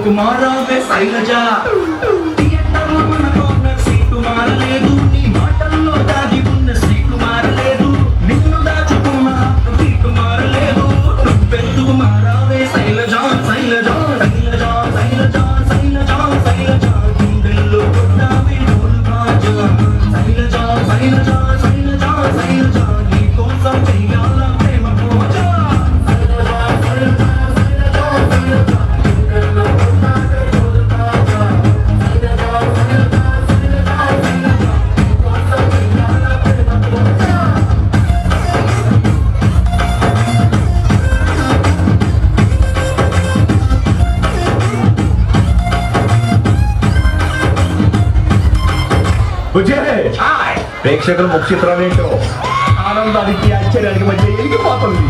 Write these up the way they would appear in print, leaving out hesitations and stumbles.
Seat మారావే Shailaja థియేటర్లో మన corner seat మారలేదు నీ మాటల్లో దాగి ఉన్న సీటు మారలేదు నిన్ను దాచుకున్న సీటు మారలేదు నువ్వెందుకు మారావే శైలజ శైలజ శైలజ శైలజ శైలజ శైలజ గుండెల్లో కొట్టావే డోలు బాజా శైలజ శైలజ శైలజ శైలజ నీ కోసం చెయ్యాల ప్రేమ పూజ ప్రేక్షకులు ముఖ్య చిత్రం ఏంటో ఆనందానికి ఆశ్చర్యానికి మధ్య ఎగిపోతుంది.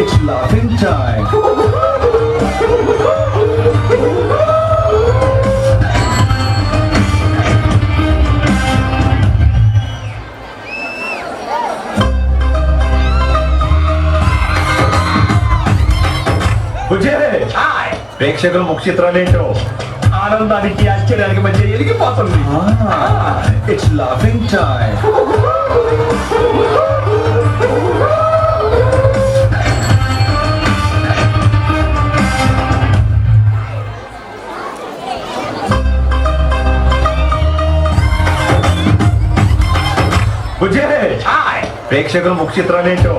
It's laughing time. ప్రేక్షకులు ముఖ్య చిత్రం ఏంటో ఆనందానికి ఆశ్చర్యానికి మధ్య ఎగిపోతుంది. It's laughing time. ప్రేక్షకులు ముఖ్య చిత్రం ఏంటో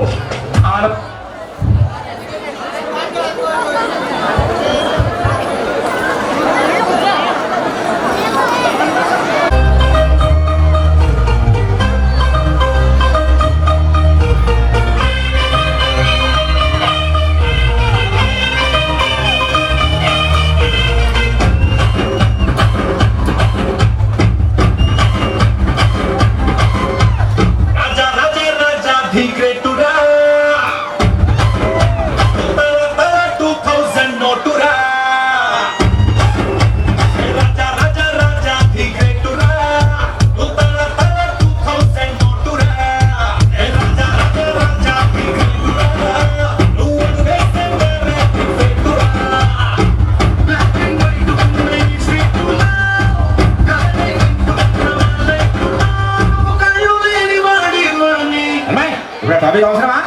అవసరమా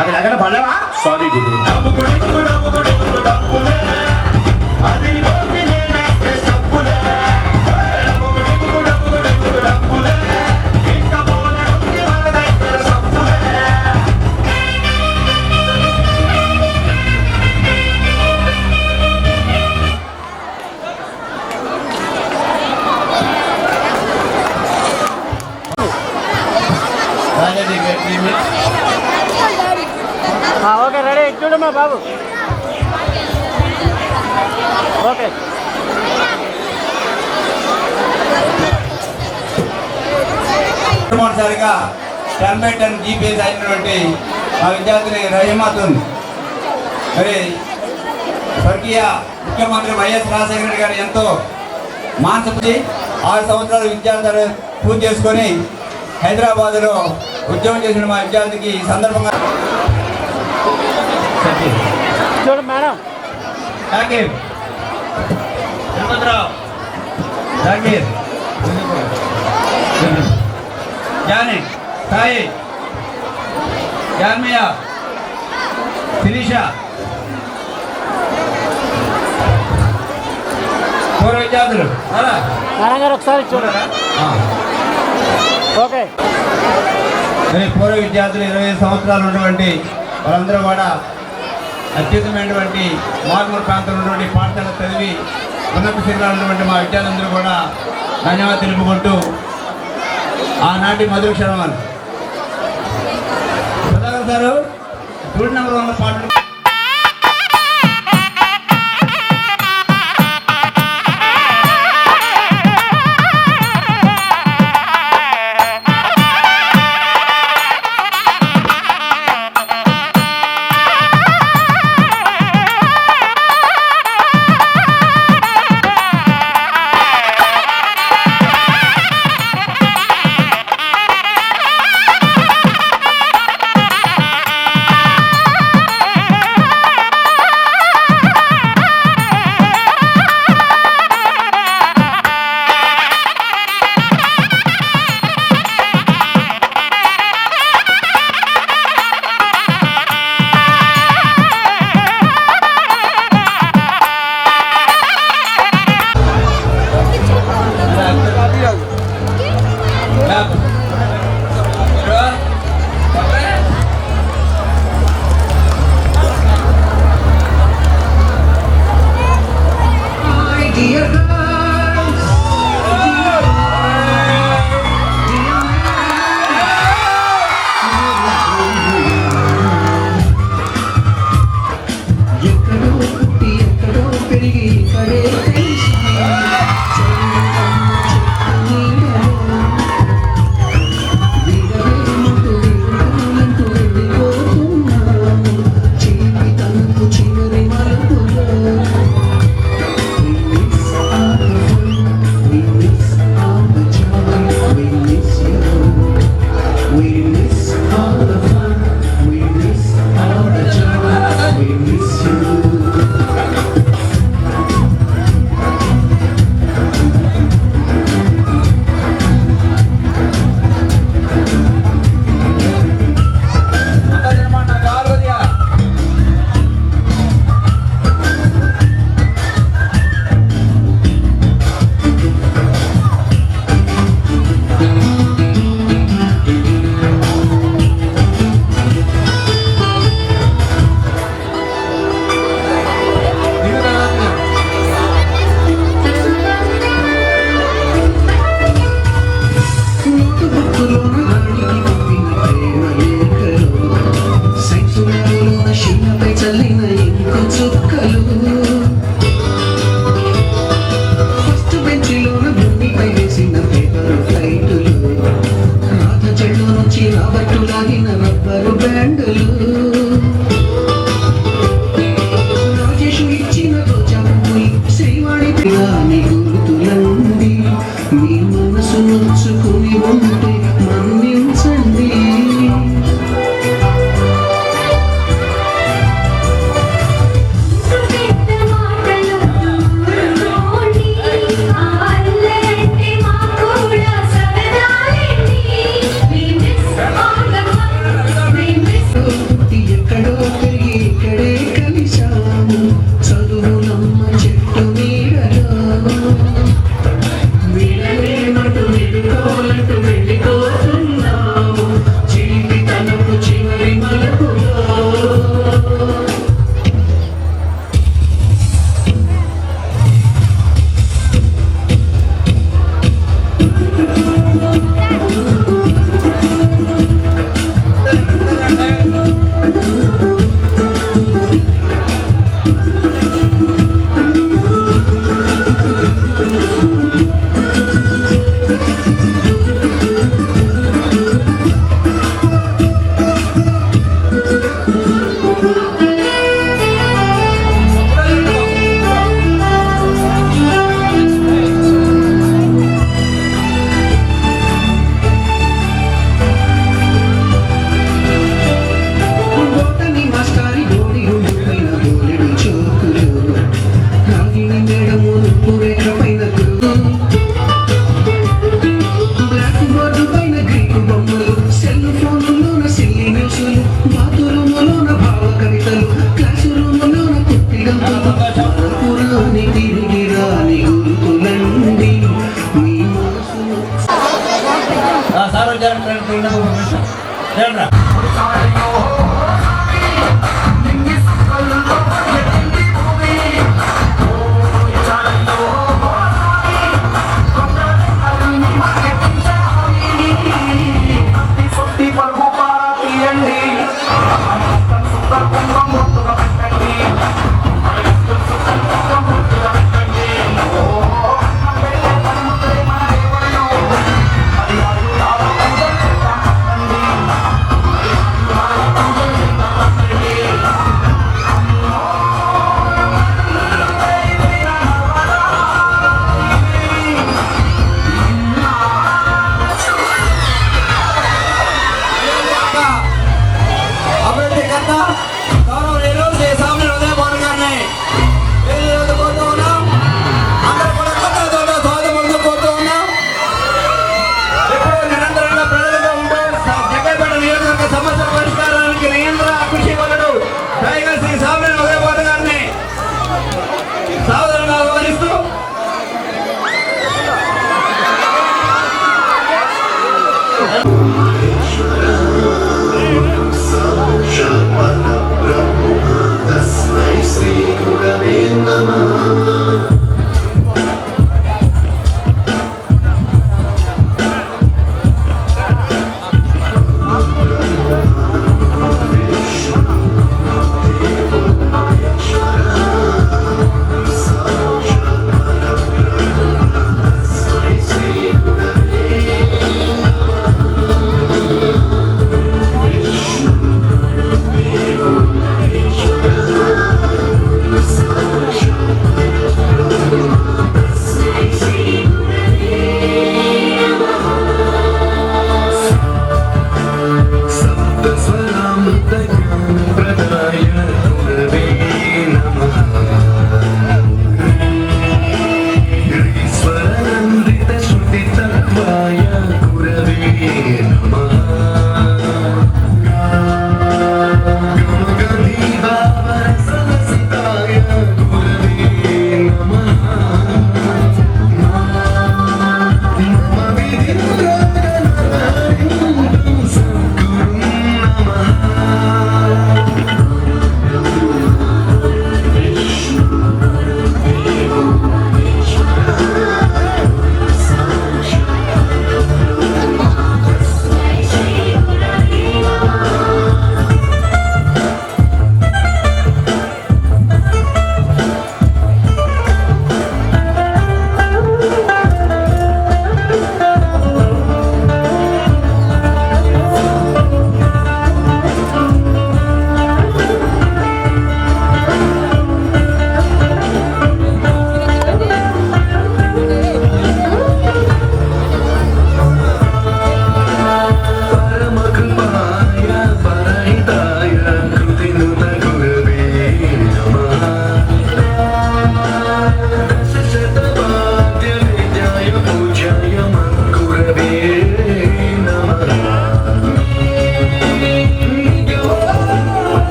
అది దగ్గర పడలేవా? సారీ గురు. ఓకే రెడీ చూడమ్మా బాబు. ఓకే మొదటిసారిగా 10/10 జీపీఎస్ అయినటువంటి మా విద్యార్థిని రహీమాతున్ మరి స్వర్గీయ ముఖ్యమంత్రి వైఎస్ రాజశేఖర గారు ఎంతో మానసిక 6 సంవత్సరాలు విద్యార్థులు పూర్తి చేసుకొని హైదరాబాద్లో ఉద్యోగం చేసిన మా విద్యార్థికి ఈ సందర్భంగా చూడు మేడం. జాకీర్ తిరుపతిరావు, జాకీర్, జానీ, సాయి, జాన్మియా, శిరీష, పూర్వ విద్యార్థులు మేడం గారు ఒకసారి చూడరా. ఓకే పూర్వ విద్యార్థులు 25 సంవత్సరాలు ఉన్నటువంటి వాళ్ళందరూ కూడా అత్యుత్తమైనటువంటి మారుమూల ప్రాంతంలో ఉన్నటువంటి పాఠశాల చదివి ఉన్నత శిఖరాలు ఉన్నటువంటి మా విద్యార్థులందరూ కూడా ధన్యవాదాలు తెలుపుకుంటూ ఆనాటి మధుర క్షణాలు సారు స్టూడెంట్ నెంబర్ 1 పాటలు My dear girls, ఎక్కడో పుట్టి ఎక్కడో పెరిగి ఇక్కడే తెలిసి వీడవేమంటూ వీడుకోనంటూ వెళ్ళిపోతున్నాము జీవితంకు చివరి మలుపులో. We miss all the joy, we miss you. We miss all the fun, we miss all the joy, we miss you. నోటుబుక్కులోన రాణికి పంపిన ప్రేమ లేఖలు, సైన్సులలోన శిలపై చల్లిన ఇంకు చుక్కలు, ఫస్ట్ బెంచిలోన భూమిపై వేసిన పేపరు ఫ్లైటులు, రాధ చెట్టు నుంచి రాబట్టు లాగిన రబ్బరు బ్యాండులు, రాజేషు ఇచ్చిన రోజా పువ్వులు, శ్రీవాణి పిల్లని గుర్తులండి. మీ మనసు నొచ్చుకుని ఉంటే మన్నించండి. పెద్ద మాటలు దూరుకోండి, ఆ అల్లరంటే మా కూడా సరదాలేండి. We miss all the fun, we miss పుట్టి ఎక్కడో పెరిగి ఇక్కడే కలిశాము చదువులమ్మ చెట్టు నీడలో. వీడలేమంటూ విడుకోలంటూ వెళ్ళిపోతున్నాము జీవితనకు చివరి మలుపులో. బోటని మాస్టారి గోడి గుండుపైన గోలెడు చోకులు, రాగిణి మేడము ఉప్పు రేఖ పైన గురు, బ్లాక్ బోర్డు పైన గ్రీకు బొమ్మలు, సెల్ ఫోన్లోన సిల్లి న్యూస్లు, బాత్రూములోన భావ కవితలు, క్లాసు రూములోన కుప్పి గంతులు, మరపురాని తిరిగి రాని గుర్తులండి. మీ మనసును సార్ వచ్చారు ఆ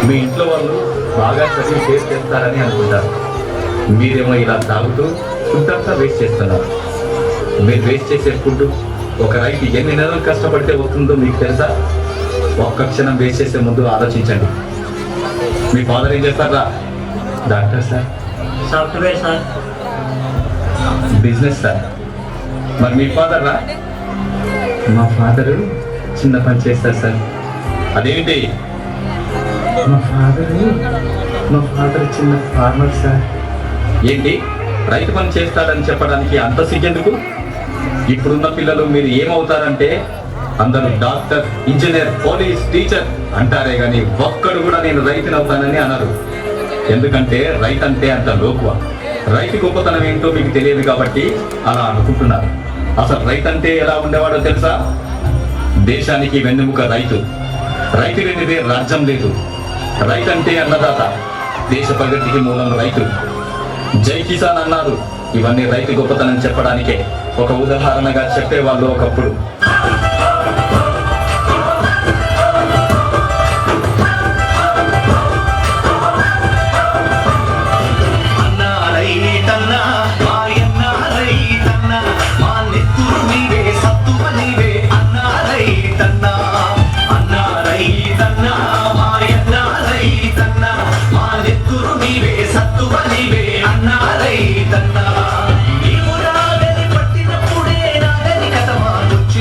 మీ ఇంట్లో వాళ్ళు బాగా చదివి వేస్ట్ చేస్తారని అనుకుంటారు. మీరేమో ఇలా తాగుతూ ఫుడ్ అంతా వేస్ట్ చేస్తున్నారు. మీరు వేస్ట్ చేసే ఫుడ్ ఒక రైతు ఎన్ని నెలలు కష్టపడితే వస్తుందో మీకు తెలుసా? ఒక్క క్షణం వేస్ట్ చేసే ముందు ఆలోచించండి. మీ ఫాదర్ ఏం చేస్తారా? Doctor sir. Software sir. Business sir. మరి మీ ఫాదర్ రా? మా ఫాదరు చిన్న పని చేస్తారు సార్. అదేమిటి? మా ఫాదర్ చిన్న ఫార్మర్ సార్. ఏంటి రైతు పని చేస్తాడని చెప్పడానికి అంత సిగ్గెందుకు? ఇప్పుడున్న పిల్లలు మీరు ఏమవుతారంటే అందరూ డాక్టర్, ఇంజనీర్, పోలీస్, టీచర్ అంటారే కానీ ఒక్కడు కూడా నేను రైతుని అవుతానని అనరు. ఎందుకంటే రైతు అంటే అంత లోకువ. రైతు గొప్పతనం ఏంటో మీకు తెలియదు కాబట్టి అలా అనుకుంటున్నారు. అసలు రైతు అంటే ఎలా ఉండేవాడో తెలుసా? దేశానికి వెన్నెముక రైతు. రైతు లేనిదే రాజ్యం లేదు. రైతు అంటే అన్నదాత. దేశ ప్రగతికి మూలం రైతు. జై కిసాన్ అన్నారు. ఇవన్నీ రైతు గొప్పతనం చెప్పడానికే. ఒక ఉదాహరణగా చెప్పేవాళ్ళు ఒకప్పుడు. పట్టినప్పుడే నాగని కథ మాకొచ్చి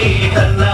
రైతన్నా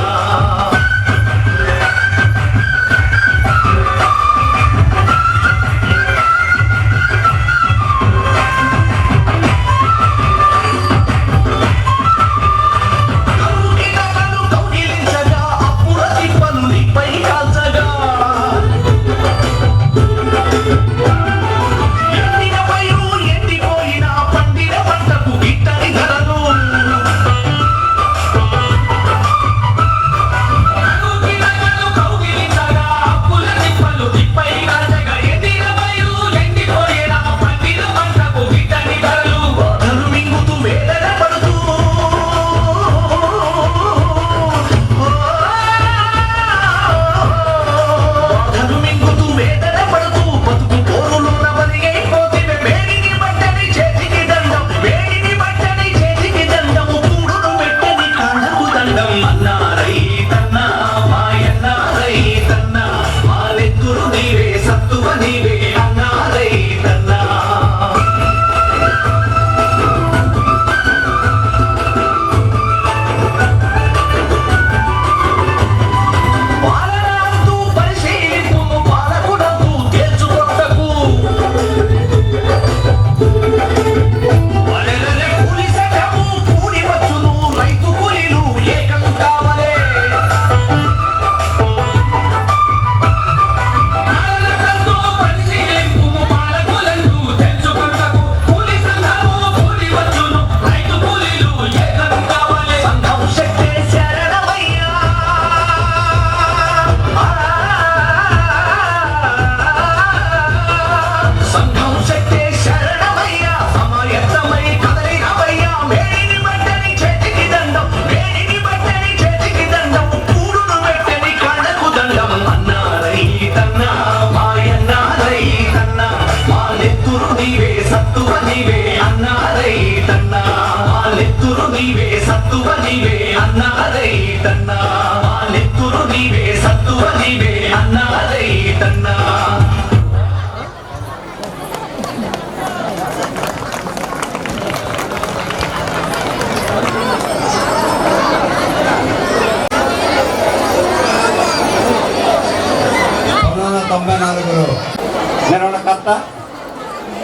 నేను ఉన్న కర్త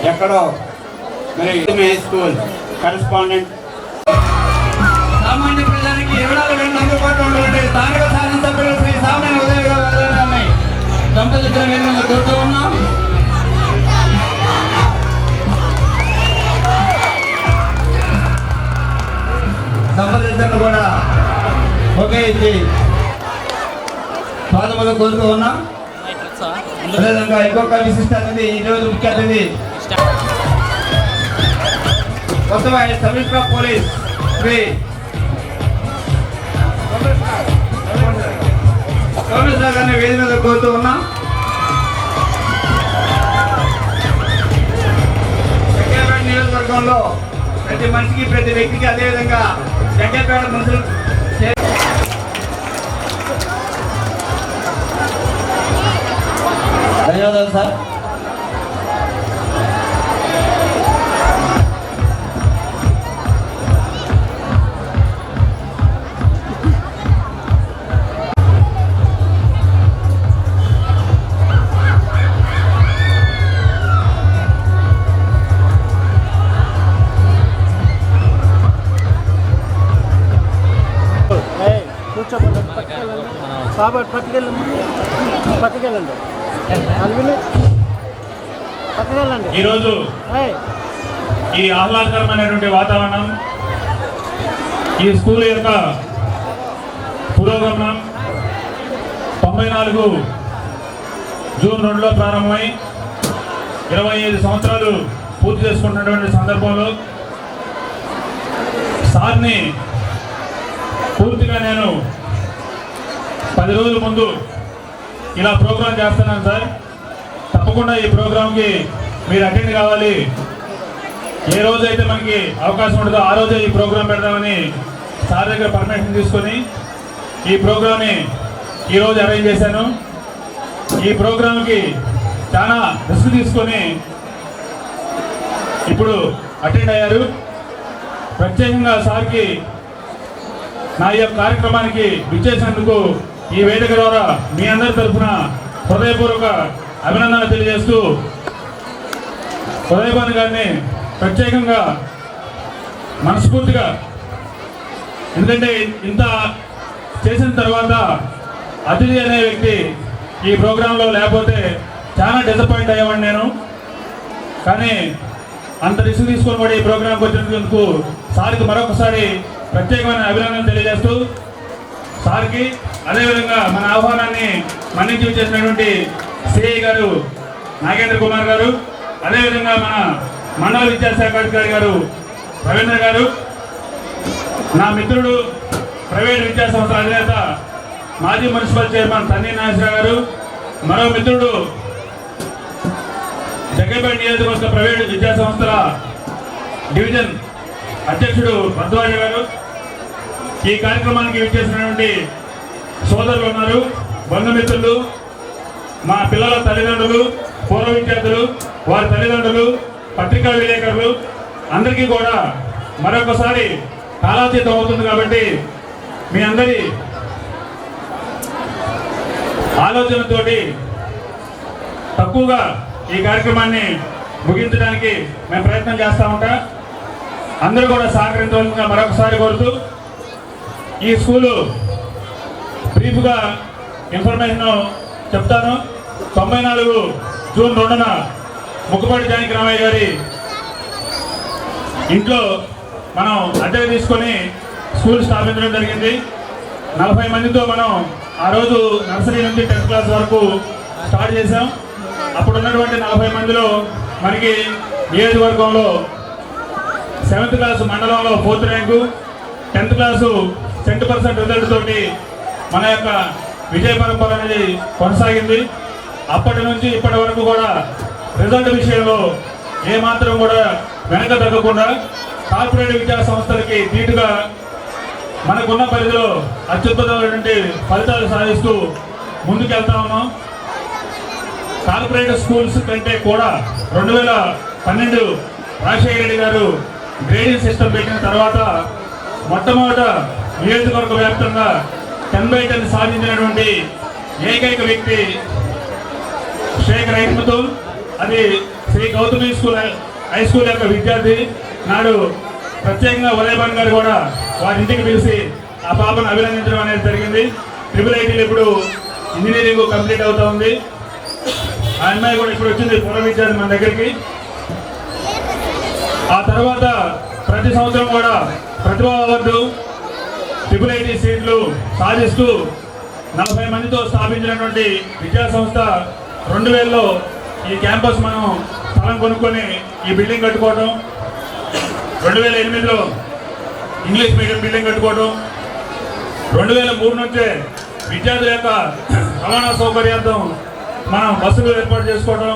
ఎక్కడో మరి స్కూల్ కరెస్పాండెంట్ సామాన్య ప్రజలకి ఎవరాలు అందుబాటులో ఉన్నటువంటి స్థానిక శాసనసభ్యులు శ్రీ సామాన్య ఉదయ గారిని దంపతుల వేదికగా కోరుతూ ఉన్నాం. దంపతులను కూడా ఒకే ఇచ్చి స్వాగతం కోరుతూ ఉన్నాం. అదేవిధంగా ఇంకొక విశిష్ట అతిథి ఈరోజు ముఖ్య అతిథి కొత్త sub inspector police Shri Someshwara గారిని వేది మీద కోరుతూ ఉన్నాం. జగ్గేపేట నియోజకవర్గంలో ప్రతి మనిషికి ప్రతి వ్యక్తికి అదేవిధంగా జగ్గేపేట మనుషులు ధన్యవాదాలు సార్. కూర్చోండి, బాబు పట్టుకెళ్ళండి, పట్టుకెళ్ళండి, పట్టుకెళ్ళండి. ఈరోజు ఈ ఆహ్లాదకరమైనటువంటి వాతావరణం, ఈ స్కూల్ యొక్క పురోగమనం 94 జూన్ 2లో ప్రారంభమై 25 సంవత్సరాలు పూర్తి చేసుకుంటున్నటువంటి సందర్భంలో సార్ని పూర్తిగా నేను 10 రోజుల ముందు ఇలా ప్రోగ్రాం చేస్తున్నాను సార్, తప్పకుండా ఈ ప్రోగ్రాంకి మీరు అటెండ్ కావాలి, ఏ రోజైతే మనకి అవకాశం ఉంటుందో ఆ రోజే ఈ ప్రోగ్రాం పెడదామని సార్ దగ్గర పర్మిషన్ తీసుకొని ఈ ప్రోగ్రామ్ని ఈరోజు అరేంజ్ చేశాను. ఈ ప్రోగ్రాంకి చాలా రిస్క్ తీసుకొని ఇప్పుడు అటెండ్ అయ్యారు. ప్రత్యేకంగా సార్కి నా ఈ యొక్క కార్యక్రమానికి విచ్చేసినందుకు ఈ వేదిక ద్వారా మీ అందరి తరఫున హృదయపూర్వక అభినందనలు తెలియజేస్తూ ఉదయభాను గారిని ప్రత్యేకంగా మనస్ఫూర్తిగా, ఎందుకంటే ఇంత చేసిన తర్వాత అతిథి అనే వ్యక్తి ఈ ప్రోగ్రాంలో లేకపోతే చాలా డిసప్పాయింట్ అయ్యేవాడిని నేను. కానీ అంత రిస్క్ తీసుకొని కూడా ఈ ప్రోగ్రాంకి వచ్చినందుకు సార్కి మరొకసారి ప్రత్యేకమైన అభినందనలు తెలియజేస్తూ, సార్కి అదేవిధంగా మన ఆహ్వానాన్ని మన్నించి చేసినటువంటి సిఐ గారు నాగేంద్ర కుమార్ గారు, అదేవిధంగా మన మండల విద్యాశాఖ అధికారి గారు రవీంద్ర గారు, నా మిత్రుడు ప్రైవేట్ విద్యాసంస్థ అధినేత మాజీ మున్సిపల్ చైర్మన్ తన్నీ నాగేశ్వరరావు గారు, మరో మిత్రుడు జగ్గైపేట నియోజకవర్గ ప్రైవేట్ విద్యాసంస్థల డివిజన్ అధ్యక్షుడు భద్వాజ గారు, ఈ కార్యక్రమానికి విచ్చేసినటువంటి సోదరులు ఉన్నారు, బంధుమిత్రులు, మా పిల్లల తల్లిదండ్రులు, పూర్వ విద్యార్థులు, వారి తల్లిదండ్రులు, పత్రికా విలేకరులు అందరికీ కూడా మరొకసారి కాలాతీతం అవుతుంది కాబట్టి మీ అందరి ఆలోచనతోటి తక్కువగా ఈ కార్యక్రమాన్ని ముగించడానికి మేము ప్రయత్నం చేస్తూ ఉంటాం. అందరూ కూడా సహకరించవలసిందిగా మరొకసారి కోరుతూ, ఈ స్కూలు బ్రీఫ్గా ఇన్ఫర్మేషన్ చెప్తాను. 94 జూన్ 2న ముక్కుపాటి జానకి రామయ్య గారి ఇంట్లో మనం అద్దెకు తీసుకొని స్కూల్ స్థాపించడం జరిగింది. 40 మందితో మనం ఆ రోజు నర్సరీ నుంచి 10th క్లాస్ వరకు స్టార్ట్ చేసాం. అప్పుడు ఉన్నటువంటి 40 మందిలో మనకి నియోజకవర్గంలో 7th క్లాసు మండలంలో 4th rank, 10th class 100% result తోటి మన యొక్క విజయ పరంపర అనేది కొనసాగింది. అప్పటి నుంచి ఇప్పటి వరకు కూడా రిజల్ట్ విషయంలో ఏమాత్రం కూడా వెనక తగ్గకుండా కార్పొరేట్ విద్యా సంస్థలకి ధీటుగా మనకున్న పరిధిలో అత్యుత్తమైనటువంటి ఫలితాలు సాధిస్తూ ముందుకెళ్తా ఉన్నాం. కార్పొరేట్ స్కూల్స్ కంటే కూడా 2012 రాజశేఖర రెడ్డి గారు గ్రేడింగ్ సిస్టమ్ పెట్టిన తర్వాత మొట్టమొదట నియోజకవర్గ వ్యాప్తంగా 10/10 సాధించినటువంటి ఏకైక వ్యక్తి షేక్ రైతుల్. అది శ్రీ గౌతమి హై స్కూల్ యొక్క విద్యార్థి. నాడు ప్రత్యేకంగా ఉదయభాన్ గారు కూడా వారి ఇంటికి పిలిచి ఆ పాపను అభినందించడం అనేది జరిగింది. IIITలో ఇప్పుడు ఇంజనీరింగ్ కంప్లీట్ అవుతా ఉంది. ఆ అమ్మాయి కూడా ఇప్పుడు వచ్చింది పూర్వ విద్యార్థి మన దగ్గరికి. ఆ తర్వాత ప్రతి సంవత్సరం కూడా ప్రతిభా అవార్డు, IIIT సీట్లు సాధిస్తూ 40 మందితో స్థాపించినటువంటి విద్యా సంస్థ 2000లో ఈ క్యాంపస్ మనం స్థలం కొనుక్కొని ఈ బిల్డింగ్ కట్టుకోవడం, 2008లో ఇంగ్లీష్ మీడియం బిల్డింగ్ కట్టుకోవడం, 2003 నుంచే విద్యార్థుల యొక్క రవాణా సౌకర్యార్థం మనం బస్సులు ఏర్పాటు చేసుకోవడం,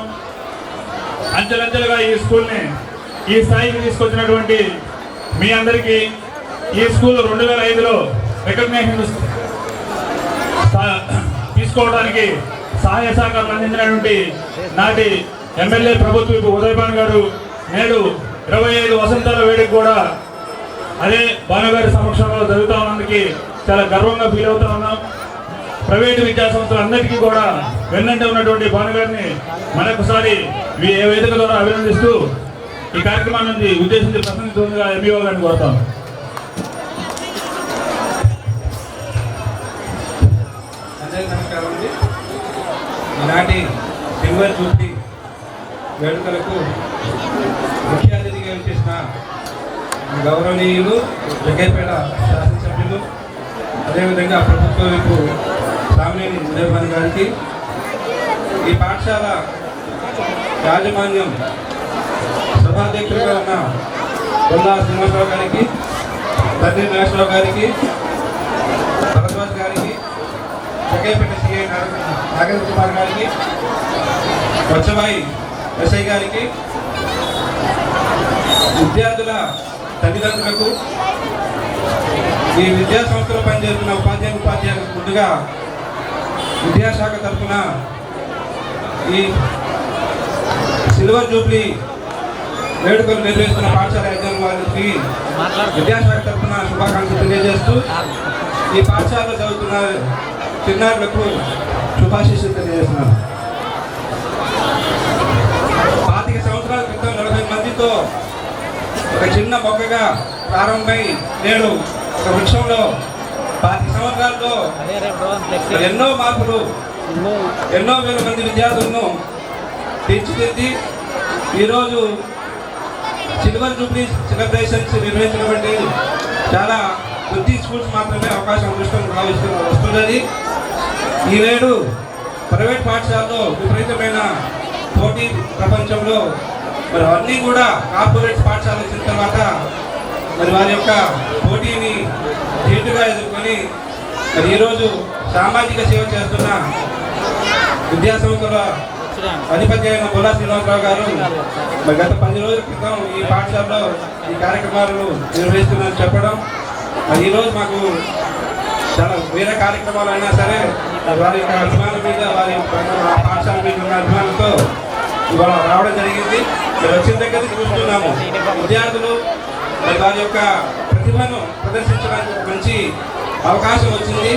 అంచెలంచెలుగా ఈ స్కూల్ని ఈ స్థాయికి తీసుకొచ్చినటువంటి మీ అందరికీ, ఈ స్కూల్ 2005లో రికగ్నేషన్ తీసుకోవడానికి సహాయ సహకారాలు అందించినటువంటి నాటి ఎమ్మెల్యే ప్రభుత్వ ఉదయభాన్ గారు నేడు 25 వసంతాల వేడికి కూడా అదే భానుగారి సమక్షంలో జరుగుతూ ఉన్నందుకు చాలా గర్వంగా ఫీల్ అవుతా ఉన్నాం. ప్రైవేటు విద్యా సంస్థలందరికీ కూడా వెన్నంటే ఉన్నటువంటి భానుగారిని మరొకసారి ఏ వేదిక ద్వారా అభినందిస్తూ ఈ కార్యక్రమాన్ని నుంచి ఉద్దేశించి ప్రసంగించుగా ఎంఈఓ గారిని కోరుతాం. అందరికీ నమస్కారం అండి. ఈనాటి సిల్వర్ జూబ్లీ వేడుకలకు ముఖ్య అతిథిగా వచ్చేసిన గౌరవనీయులు జగ్గైపేట శాసనసభ్యులు, అదేవిధంగా ప్రభుత్వ వైపు సామినేని ఉదయభాన్ గారికి, ఈ పాఠశాల యాజమాన్యం సభాధ్యక్షులుగా ఉన్న బొల్లా శ్రీనివాసరావు గారికి, తన్నీ నాగేశ్వరరావు గారికి, భరద్వాజ్ గారికి, జగ్గైపేట సిఐ నాగేంద్ర కుమార్ గారికి, వచ్చబాయి ఎస్ఐ గారికి, విద్యార్థుల తల్లిదండ్రులకు, ఈ విద్యా సంస్థలో పనిచేస్తున్న ఉపాధ్యాయులకు ముందుగా విద్యాశాఖ తరఫున ఈ సిల్వర్ జూబ్లీ వేడుకలు నిర్వహిస్తున్న పాఠశాల యజమాని వారికి విద్యాశాఖ తరఫున శుభాకాంక్షలు తెలియజేస్తూ ఈ పాఠశాలలో చదువుతున్న చిన్నారులకు శుభాశీస్సులు తెలియజేస్తున్నాను. 25 సంవత్సరాల క్రితం 40 మందితో ఒక చిన్న మొక్కగా ప్రారంభమై నేడు ఒక వృక్షంలో 25 సంవత్సరాల్లో ఎన్నో మార్పులు, ఎన్నో వేల మంది విద్యార్థులను తీర్చిదిద్ది ఈరోజు సిల్వర్ జూబ్లీ సెలబ్రేషన్స్ నిర్వహించినటువంటి చాలా కొద్ది స్కూల్స్ మాత్రమే అవకాశం వస్తున్నది. ఈవేడు ప్రైవేట్ పాఠశాలలో విపరీతమైన పోటీ ప్రపంచంలో మరి అన్నీ కూడా కార్పొరేట్ పాఠశాల వచ్చిన తర్వాత మరి వారి యొక్క పోటీని ధీటుగా ఎదుర్కొని మరి ఈరోజు సామాజిక సేవ చేస్తున్న విద్యా సంస్థల అధిపతి అయిన బొల్లా శ్రీనివాసరావు గారు మరి గత 10 రోజుల క్రితం ఈ పాఠశాలలో ఈ కార్యక్రమాలను నిర్వహిస్తున్నారని చెప్పడం, మరి ఈరోజు మాకు చాలా వేరే కార్యక్రమాలు అయినా సరే వారి యొక్క అభిమానం మీద, వారి పాఠశాల మీద ఉన్న అభిమానంతో ఇవాళ రావడం జరిగింది. మరి వచ్చిన దగ్గర చూస్తున్నాము విద్యార్థులు మరి వారి యొక్క ప్రతిభను ప్రదర్శించడానికి మంచి అవకాశం వచ్చింది.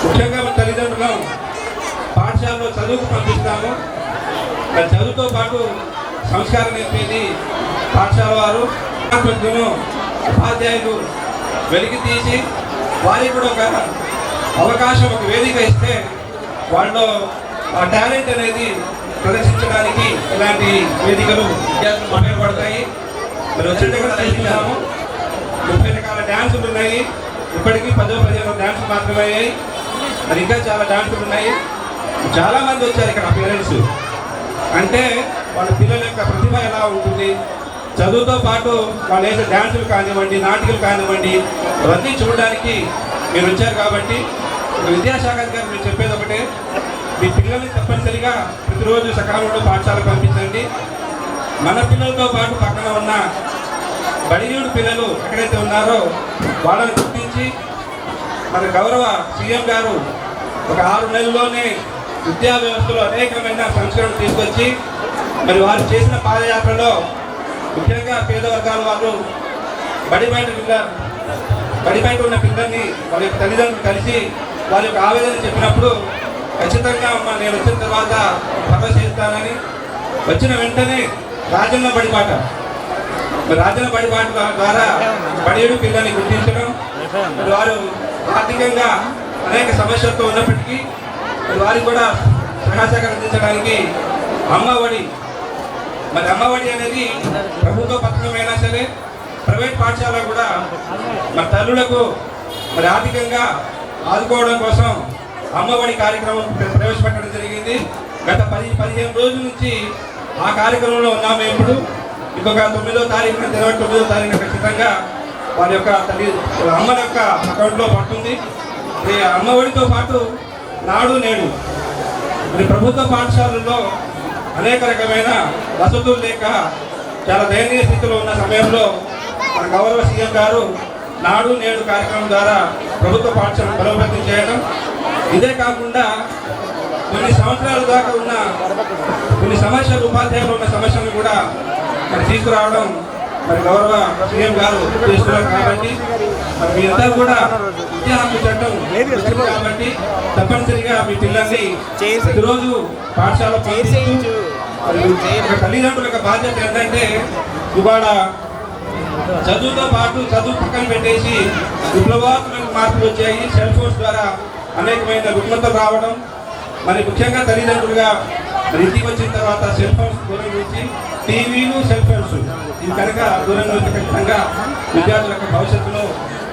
ముఖ్యంగా మన తల్లిదండ్రులు పాఠశాలలో చదువుకు పంపిస్తాము. మరి చదువుతో పాటు సంస్కారం నేర్పేది పాఠశాల వారు. ఉపాధ్యాయులు వెలికి తీసి వారికి కూడా ఒక అవకాశం, ఒక వేదిక ఇస్తే వాళ్ళు ఆ టాలెంట్ అనేది ప్రదర్శించడానికి ఇలాంటి వేదికలు విద్యార్థులు ఉపయోగపడతాయి. మరి వచ్చిన కూడా తీసుకున్నాము. 30 రకాల డ్యాన్సులు ఉన్నాయి. ఇప్పటికీ 10-15 డ్యాన్సులు మాత్రమే అయ్యాయి. మరి ఇంకా చాలా డ్యాన్సులు ఉన్నాయి. చాలామంది వచ్చారు ఇక్కడ పేరెంట్స్. అంటే వాళ్ళ పిల్లల యొక్క ప్రతిభ ఎలా ఉంటుంది, చదువుతో పాటు వాళ్ళు వేసే డ్యాన్సులు కానివ్వండి, నాటికలు కానివ్వండి, అవన్నీ చూడడానికి మీరు వచ్చారు. కాబట్టి విద్యాశాఖ అధికారి మీరు చెప్పేది ఒకటే, మీ పిల్లల్ని తప్పనిసరిగా ప్రతిరోజు సకాలంలో పాఠశాలకు పంపించండి. మన పిల్లలతో పాటు పక్కన ఉన్న బడియూడు పిల్లలు ఎక్కడైతే ఉన్నారో వాళ్ళని గుర్తించి మన గౌరవ సీఎం గారు ఒక 6 నెలల్లోనే విద్యా వ్యవస్థలో అనేకమైన సంస్కరణలు తీసుకొచ్చి మరి వారు చేసిన పాదయాత్రలో ముఖ్యంగా పేద వర్గాల వారు బడి బయట ఉన్న పిల్లల్ని వాళ్ళ యొక్క తల్లిదండ్రులు కలిసి వారి యొక్క ఆవేదన చెప్పినప్పుడు ఖచ్చితంగా నేను వచ్చిన తర్వాత భరోసా చేస్తానని వచ్చిన వెంటనే రాజన్న బడిబాట ద్వారా బడియుడు పిల్లల్ని గుర్తించడం, వారు ఆర్థికంగా అనేక సమస్యలతో ఉన్నప్పటికీ వారికి కూడా సహాయసహకారం అందించడానికి అమ్మఒడి అనేది ప్రభుత్వ పథకమైనా సరే ప్రైవేట్ పాఠశాల కూడా మన తల్లులకు మరి ఆర్థికంగా ఆదుకోవడం కోసం అమ్మఒడి కార్యక్రమం ప్రవేశపెట్టడం జరిగింది. గత 10-15 రోజుల నుంచి ఆ కార్యక్రమంలో ఉన్నాము. ఇప్పుడు ఇంకొక 9వ తారీఖున 29వ తారీఖున ఖచ్చితంగా వారి యొక్క అమ్మల యొక్క అకౌంట్లో పడుతుంది. ఈ అమ్మఒడితో పాటు నాడు నేడు మరి ప్రభుత్వ పాఠశాలల్లో అనేక రకమైన వసతులు లేక చాలా దయనీయ స్థితిలో ఉన్న సమయంలో మన గౌరవ సీఎం గారు నాడు నేడు కార్యక్రమం ద్వారా ప్రభుత్వ పాఠశాలను బలోపేతం చేయడం, ఇదే కాకుండా కొన్ని సంవత్సరాల దాకా ఉన్న కొన్ని సమస్యలు, ఉపాధ్యాయులు ఉన్న సమస్యలను కూడా మరి తీసుకురావడం మరి గౌరవ సీఎం గారు చేస్తున్నారు. కాబట్టి మరి మీరందరూ కూడా విద్యా హక్కు చట్టం వచ్చింది కాబట్టి తప్పనిసరిగా మీ పిల్లల్ని ప్రతిరోజు పాఠశాల పంపిస్తూ ఒక తల్లిదండ్రుల యొక్క బాధ్యత ఏంటంటే ఇవాళ చదువుతో పాటు చదువు పక్కన పెట్టేసి విప్లవాత్మక మార్పులు వచ్చాయి. సెల్ ఫోన్స్ ద్వారా అనేకమైన రుగ్మతలు రావడం, మరి ముఖ్యంగా తల్లిదండ్రులుగా మరి ఇంటికి వచ్చిన తర్వాత సెల్ ఫోన్స్ దూరం నుంచి టీవీలు, సెల్ ఫోన్స్ ఇవి కనుక దూరం నుంచి ఖచ్చితంగా విద్యార్థుల యొక్క భవిష్యత్తులో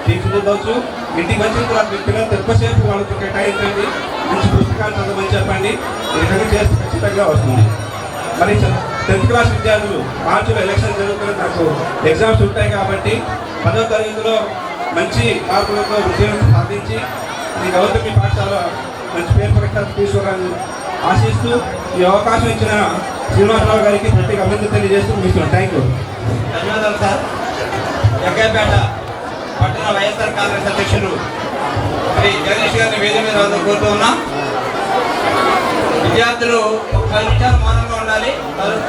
తీర్చిదిద్దవచ్చు. ఇంటికి వచ్చిన తర్వాత మీ పిల్లలు ఎక్కువసేపు వాళ్ళకి కేటాయించండి, మంచి పుస్తకాలు చదవమని చెప్పండి. ఇది కనుక చేస్తే ఖచ్చితంగా వస్తుంది. మరి 10th క్లాస్ విద్యార్థులు మార్చిలో ఎలక్షన్ జరుగుతున్న నాకు ఎగ్జామ్స్ ఉంటాయి కాబట్టి 10వ తరగతిలో మంచి మార్కులతో విజయం సాధించి ఈ గౌతమి పాఠశాల మంచి పేరు ప్రఖ్యాతి తీసుకోవాలని ఆశిస్తూ ఈ అవకాశం ఇచ్చిన శ్రీనివాసరావు గారికి ప్రత్యేక అభినందన తెలియజేస్తూ ముగిస్తున్నాను. Thank you. ధన్యవాదాలు సార్. జగ్గైపేట పట్టణ వైఎస్ఆర్ కాంగ్రెస్ అధ్యక్షులు శ్రీ జగదీష్ గారిని వేదిక మీద కోరుతూ ఉన్నాం. విద్యార్థులు 10 నిమిషాలు మౌనంగా ఉండాలి.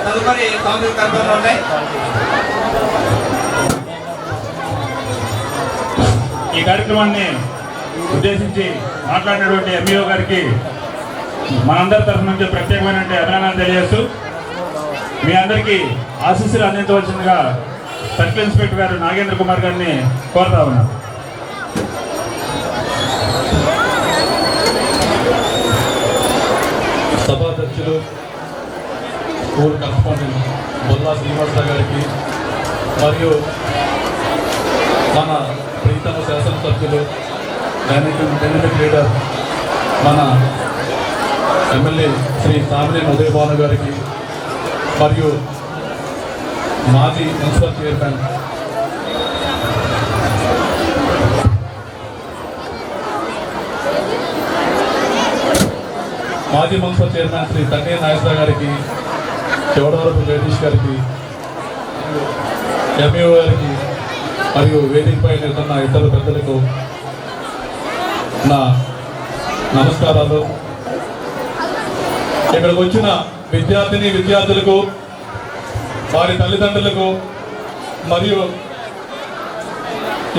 తదుపరి సాంస్కృతిక కార్యక్రమాలు ఉంటాయి. ఈ కార్యక్రమాన్ని ఉద్దేశించి మాట్లాడినటువంటి ఎంఈఓ గారికి మనందరి తరఫు నుంచి ప్రత్యేకమైన అభినందనలు తెలియజేస్తూ మీ అందరికీ ఆశీస్సులు అందించవలసిందిగా సర్కిల్ ఇన్స్పెక్టర్ గారు నాగేంద్ర కుమార్ గారిని కోరుతా ఉన్నారు. సభాధ్యక్షులు స్కూల్ కరస్పాండెంట్ బొల్లా శ్రీనివాసరావు గారికి మరియు మన ప్రీతమ శాసనసభ్యులు డైనమిక్ లీడర్ మన ఎమ్మెల్యే శ్రీ సామినేని ఉదయ భాను గారికి మరియు మాజీ మున్సిపల్ చైర్మన్ శ్రీ తన్నే నాగేశ్వర గారికి, చౌడవరపు జగదీష్ గారికి, ఎంఈఓ గారికి మరియు వేదికపై నిలుతున్న ఇతర పెద్దలకు నా నమస్కారాలు. ఇక్కడికి వచ్చిన విద్యార్థులకు, వారి తల్లిదండ్రులకు మరియు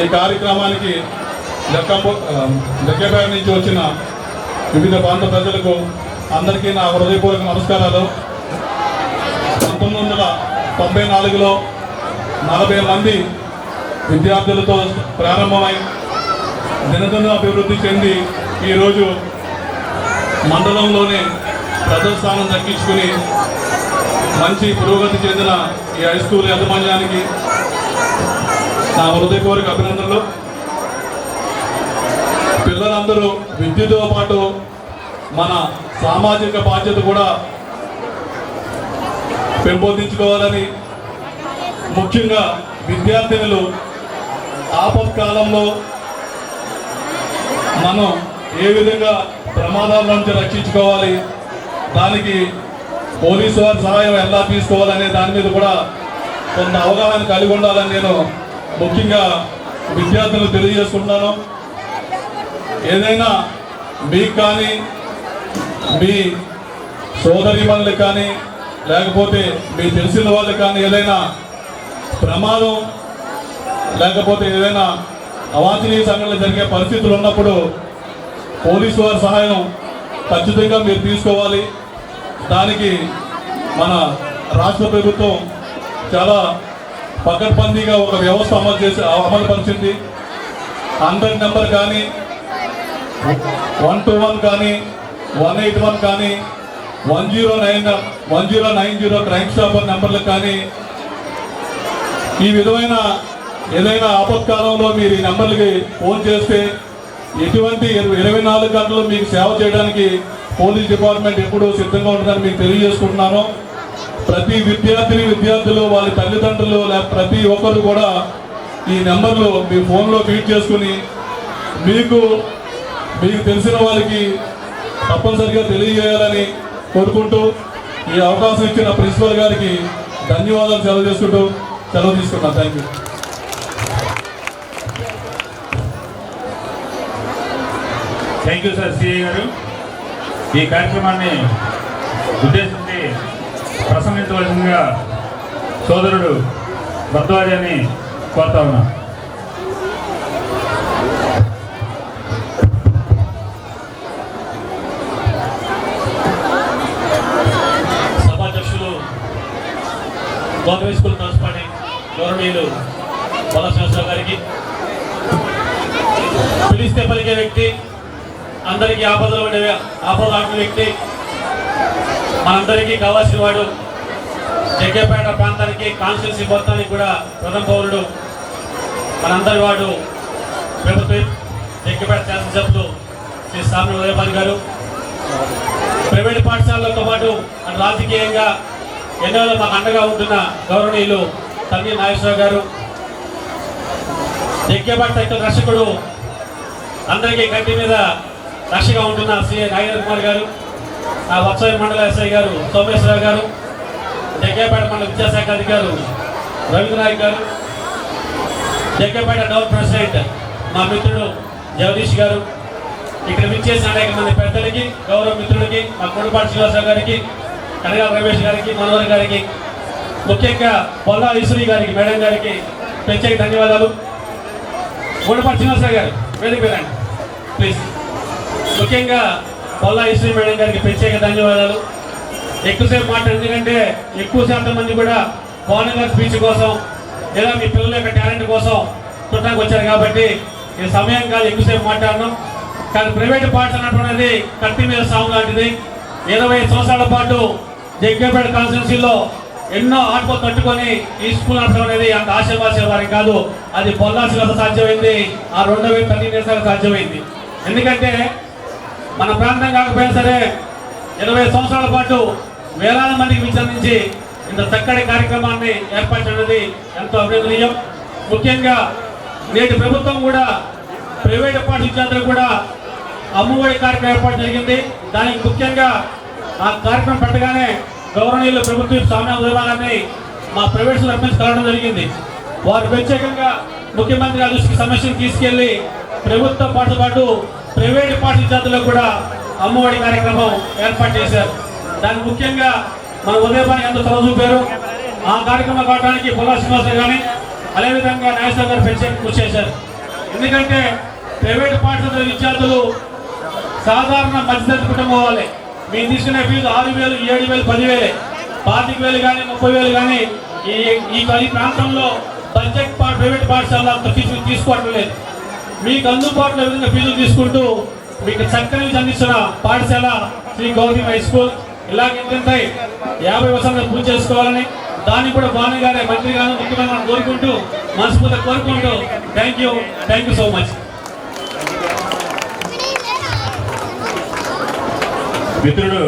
ఈ కార్యక్రమానికి దగ్గరపేట నుంచి వచ్చిన వివిధ ప్రాంత ప్రజలకు అందరికీ నా హృదయపూర్వక నమస్కారాలు. 1994లో 40 మంది విద్యార్థులతో ప్రారంభమై దినదిన అభివృద్ధి చెంది ఈరోజు మండలంలోనే ప్రథమ స్థానం దక్కించుకుని మంచి పురోగతి చెందిన ఈ హై స్కూల్ యాజమాన్యానికి నా హృదయపూర్వక అభినందనలు. పిల్లలందరూ విద్యతో పాటు మన సామాజిక బాధ్యత కూడా పెంపొందించుకోవాలని, ముఖ్యంగా విద్యార్థినులు ఆపత్కాలంలో మనం ఏ విధంగా ప్రమాదాల నుంచి రక్షించుకోవాలి, దానికి పోలీసు వారి సహాయం ఎలా తీసుకోవాలనే దాని మీద కూడా కొంత అవగాహన కలిగి ఉండాలని నేను ముఖ్యంగా విద్యార్థులకు తెలియజేసుకుంటున్నాను. ఏదైనా మీకు కానీ మీ సోదరీమణులకు కానీ లేకపోతే మీ తెలిసిన వాళ్ళకి కానీ ఏదైనా ప్రమాదం లేకపోతే ఏదైనా అవాంఛనీయ సంఘటనలు జరిగే పరిస్థితులు ఉన్నప్పుడు పోలీసు వారి సహాయం ఖచ్చితంగా మీరు తీసుకోవాలి. దానికి మన రాష్ట్ర ప్రభుత్వం చాలా పకడ్బందీగా ఒక వ్యవస్థ అమలుపరిచింది. 100 నెంబర్ కానీ 121 కానీ 181 కానీ 1090 క్రైమ్ స్టాపర్ నెంబర్లకు కానీ ఈ విధమైన ఏదైనా ఆపత్కాలంలో మీరు ఈ నెంబర్లకి ఫోన్ చేస్తే ఎటువంటి 24 గంటలు మీకు సేవ చేయడానికి పోలీస్ డిపార్ట్మెంట్ ఎప్పుడూ సిద్ధంగా ఉంటుందని మీకు తెలియజేసుకుంటున్నాను. ప్రతి విద్యార్థులు వాళ్ళ తల్లిదండ్రులు ప్రతి ఒక్కరు కూడా ఈ నెంబర్లు మీ ఫోన్లో ఫీడ్ చేసుకుని మీకు తెలిసిన వాళ్ళకి తప్పనిసరిగా తెలియజేయాలని కోరుకుంటూ ఈ అవకాశం ఇచ్చిన ప్రిన్సిపల్ గారికి ధన్యవాదాలు సెలవు తీసుకున్నాను. Thank you. Thank you sir CI గారు. ఈ కార్యక్రమాన్ని ఉద్దేశించి ప్రసంగించవలసిందిగా సోదరుడు భరద్వాజాన్ని కోరుతా ఉన్నా. సభాధ్యక్షులు గవర్నమెంట్ స్కూల్ ప్రిన్సిపాల్ గౌరవనీయులు బలశ్రేష్ఠరావు గారికి, పిలిస్తే పలికే వ్యక్తి, అందరికీ ఆపదలాంటి వ్యక్తి, మనందరికీ కావాల్సిన వాడు, జగ్గేపేట ప్రాంతానికి కాన్స్టిట్యున్సీ మొత్తానికి కూడా ప్రథమ పౌరుడు, మనందరి వాడు ప్రభుత్వం జగ్గేపేట శాసనసభ్యులు శ్రీ సామినేని ఉదయ భాను గారు, ప్రైవేటు పాఠశాలలతో పాటు రాజకీయంగా ఎన్నో మాకు అండగా ఉంటున్న గౌరవనీయులు తన్ని నాగేశ్వర గారు, జగ్గేపేట సైకిల్ రక్షకుడు, అందరికీ కంటి మీద రక్షగా ఉంటున్న సిఐ నాగేంద్ర కుమార్ గారు, ఆ వత్సయ మండల ఎస్ఐ గారు సోమేశ్వరరావు గారు, జగ్గేపేట మండల విద్యాశాఖ అధికారులు రవీంద్రనాయక్ గారు, జగ్గేపేట టౌన్ ప్రెసిడెంట్ మా మిత్రుడు జగదీష్ గారు, ఇక్కడ విచ్చేసిన అనేక మంది పెద్దలకి, గౌరవ మిత్రులకి, మా కొడుపాటి శ్రీనివాసరావు గారికి, కనగాల రమేష్ గారికి, మనోహర్ గారికి, ముఖ్యంగా పొల్లా ఈశ్వరి గారికి, మేడం గారికి ప్రత్యేక ధన్యవాదాలు. కొడుపాటి శ్రీనివాసరావు గారు వేదిక పేరండి. ప్లీజ్. ముఖ్యంగా పొల్లా ఈశ్వరి మేడం గారికి ప్రత్యేక ధన్యవాదాలు. ఎక్కువసేపు మాట్లాడు, ఎందుకంటే ఎక్కువ శాతం మంది కూడా పవన్ గారి స్పీచ్ కోసం లేదా మీ పిల్లల యొక్క టాలెంట్ కోసం చూడడానికి వచ్చారు కాబట్టి ఈ సమయం కాదు ఎక్కువసేపు మాట్లాడను. కానీ ప్రైవేట్ పాఠశాల అన్నటువంటిది కత్తి మీద సాగు లాంటిది. 20 సంవత్సరాల పాటు జగ్గేపేట కాన్స్టిట్యున్సీలో ఎన్నో ఆటలు కట్టుకొని ఈ స్కూల్ నడపడం అనేది అంత ఆశీర్వాసే వారికి కాదు. అది పొల్లాశిలో సాధ్యమైంది, ఆ 2013 దేశాలకు సాధ్యమైంది. ఎందుకంటే మన ప్రాంతం కాకపోయినా సరే 20 సంవత్సరాల పాటు వేలాది మందికి విచారించి ఇంత చక్కటి కార్యక్రమాన్ని ఏర్పరచడానికి ఎంతో అభినందనీయం. ముఖ్యంగా నేటి ప్రభుత్వం కూడా ప్రైవేట్ పాఠశాల విద్యార్థులకు కూడా అమ్మఒడి కార్యక్రమం ఏర్పాటు జరిగింది. దానికి ముఖ్యంగా ఆ కార్యక్రమం పెట్టగానే గౌరవనీయులు ప్రభుత్వ స్వామి ఉదయభాగాన్ని మా ప్రైవేట్ స్కూల్ కలవడం జరిగింది. వారు ప్రత్యేకంగా ముఖ్యమంత్రి గారి దృష్టికి సమస్యను తీసుకెళ్లి ప్రభుత్వ పాఠశాల పాటు ప్రైవేట్ పాఠశాల విద్యార్థులకు కూడా అమ్మఒడి కార్యక్రమం ఏర్పాటు చేశారు. దానికి ముఖ్యంగా మన ఉదయభాగం ఎంతో చదువు చూపారు. ఆ కార్యక్రమం కావడానికి పొల్లా శ్రీనివాస కానీ అదేవిధంగా నాగేశ్వర గారు ప్రత్యేక కృషి చేశారు. ఎందుకంటే ప్రైవేట్ పాఠశాల విద్యార్థులు సాధారణ మధ్యతరగతి కుటుంబం వాళ్ళే. మేము తీసుకునే ఫీజు 6,000, 7,000, 10,000, 25,000 కానీ 30,000 కానీ ఈ ప్రాంతంలో బడ్జెట్ ప్రైవేట్ పాఠశాల అంత ఫీజులు తీసుకోవడం లేదు. మీకు అందుబాటులో విధంగా ఫీజులు తీసుకుంటూ మీకు చక్కని అందిస్తున్న పాఠశాల శ్రీ గౌరీ హై స్కూల్. ఇలాగేంటంటే 50 వర్షాలు పూర్తి చేసుకోవాలని దాన్ని కూడా భాను గారే మంత్రి గారు ముఖ్యమంత్రి కోరుకుంటూ మనస్ఫూర్తిగా కోరుకుంటూ థ్యాంక్ యూ సో మచ్. మిత్రుడు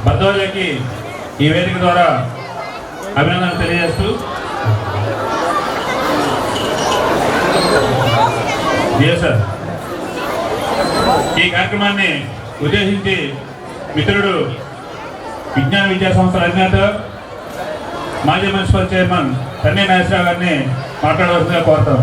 భద్రవల్లికి ఈ వేదిక ద్వారా అభినందనలు తెలియజేస్తూ సార్ ఈ కార్యక్రమాన్ని ఉద్దేశించి మిత్రుడు విజ్ఞాన విద్యా సంస్థల అధినేత మాజీ మున్సిపల్ చైర్మన్ తన్నే నాగేశ్వరరావు గారిని మాట్లాడవలసిందిగా కోరుతాం.